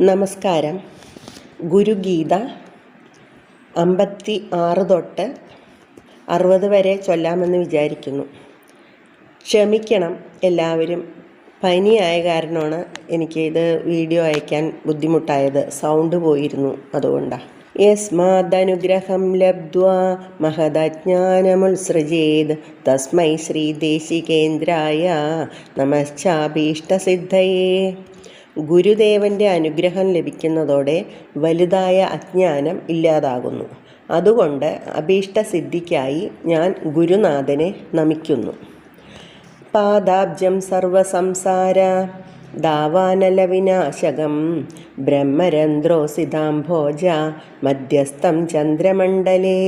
നമസ്കാരം. ഗുരുഗീത 56 തൊട്ട് 60 വരെ ചൊല്ലാമെന്ന് വിചാരിക്കുന്നു. ക്ഷമിക്കണം എല്ലാവരും. പനിയായ കാരണമാണ് എനിക്ക് വീഡിയോ അയക്കാൻ ബുദ്ധിമുട്ടായത്. സൗണ്ട് പോയിരുന്നു, അതുകൊണ്ടാണ്. യസ്മാദനുഗ്രഹം ലബ്ധ്വാ മഹദജ്ഞാനമുത്സൃജേത് തസ്മൈ ശ്രീദേശികേന്ദ്രായ നമശ്ചാഭീഷ്ടസിദ്ധയേ. ഗുരുദേവൻ്റെ അനുഗ്രഹം ലഭിക്കുന്നതോടെ വലുതായ അജ്ഞാനം ഇല്ലാതാകുന്നു. അതുകൊണ്ട് അഭീഷ്ടസിദ്ധിക്കായി ഞാൻ ഗുരുനാഥനെ നമിക്കുന്നു. പാദാബ്ജം സർവസംസാര ദാവാനലവിനാശകം ബ്രഹ്മരന്ധ്രോസിതാംഭോജ മധ്യസ്ഥം ചന്ദ്രമണ്ഡലേ.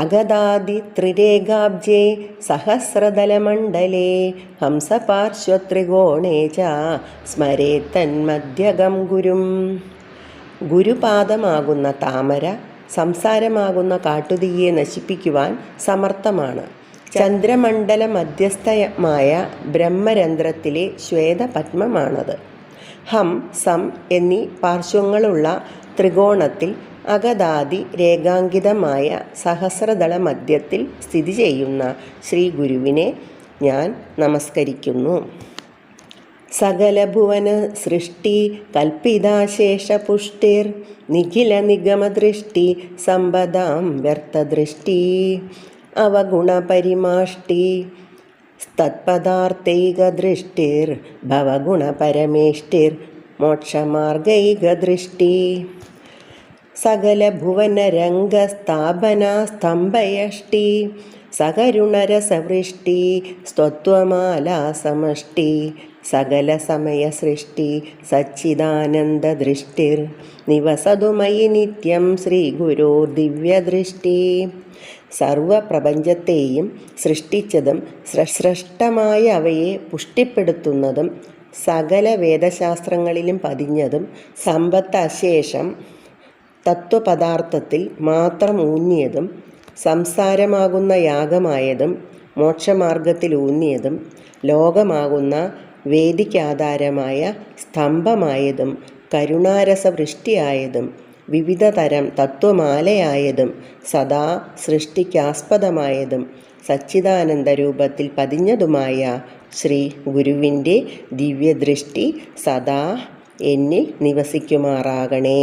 അഗദാദിത്രിരേഖാബ്ജേ സഹസ്രദലമണ്ഡലേ ഹംസപാർശ്വത്രികോണേ ച സ്മരേത്തന്മധ്യകം ഗുരും. ഗുരുപാദമാകുന്ന താമര സംസാരമാകുന്ന കാട്ടുതീയെ നശിപ്പിക്കുവാൻ സമർത്ഥമാണ്. ചന്ദ്രമണ്ഡല മധ്യസ്ഥമായ ബ്രഹ്മരന്ധ്രത്തിലെ ശ്വേതപത്മമാണത്. ഹം സം എന്നീ പാർശ്വങ്ങളുള്ള ത്രികോണത്തിൽ അഗദാദി രേഖാങ്കിതമായ സഹസ്രദള മധ്യത്തിൽ സ്ഥിതി ചെയ്യുന്ന ശ്രീ ഗുരുവിനെ ഞാൻ നമസ്കരിക്കുന്നു. സകലഭുവന സൃഷ്ടി കൽപ്പിതാശേഷപുഷ്ടിർ നിഖില നിഗമദൃഷ്ടി സമ്പദാം വ്യർത്ഥദൃഷ്ടി അവഗുണപരിമാഷ്ടി തത്പദാർത്ഥൈകദൃഷ്ടിർ ഭവഗുണപരമേഷ്ടിർ മോക്ഷമാർഗൈകദൃഷ്ടി. സകലഭുവനരംഗസ്ഥാപനാസ്തംഭയഷ്ടി സകരുണരസവൃഷ്ടി സ്ത്വത്വമാലാസമഷ്ടി സകലസമയസൃഷ്ടി സച്ചിദാനന്ദദൃഷ്ടിർ നിവസതു മയി നിത്യം ശ്രീഗുരോർ ദിവ്യദൃഷ്ടി. സർവപ്രപഞ്ചത്തെയും സൃഷ്ടിച്ചതും സ്രഷ്ടമായ അവയെ പുഷ്ടിപ്പെടുത്തുന്നതും സകല വേദശാസ്ത്രങ്ങളിലും പതിഞ്ഞതും സമ്പത്ത് അശേഷം തത്വപദാർത്ഥത്തിൽ മാത്രം ഊന്നിയതും സംസാരമാകുന്ന യാഗമായതും മോക്ഷമാർഗത്തിൽ ഊന്നിയതും ലോകമാകുന്ന വേദിക്കാധാരമായ സ്തംഭമായതും കരുണാരസവൃഷ്ടിയായതും വിവിധ തരം തത്വമാലയായതും സദാ സൃഷ്ടിക്കാസ്പദമായതും സച്ചിദാനന്ദ രൂപത്തിൽ പതിഞ്ഞതുമായ ശ്രീ ഗുരുവിൻ്റെ ദിവ്യദൃഷ്ടി സദാ എന്നിൽ നിവസിക്കുമാറാകണേ.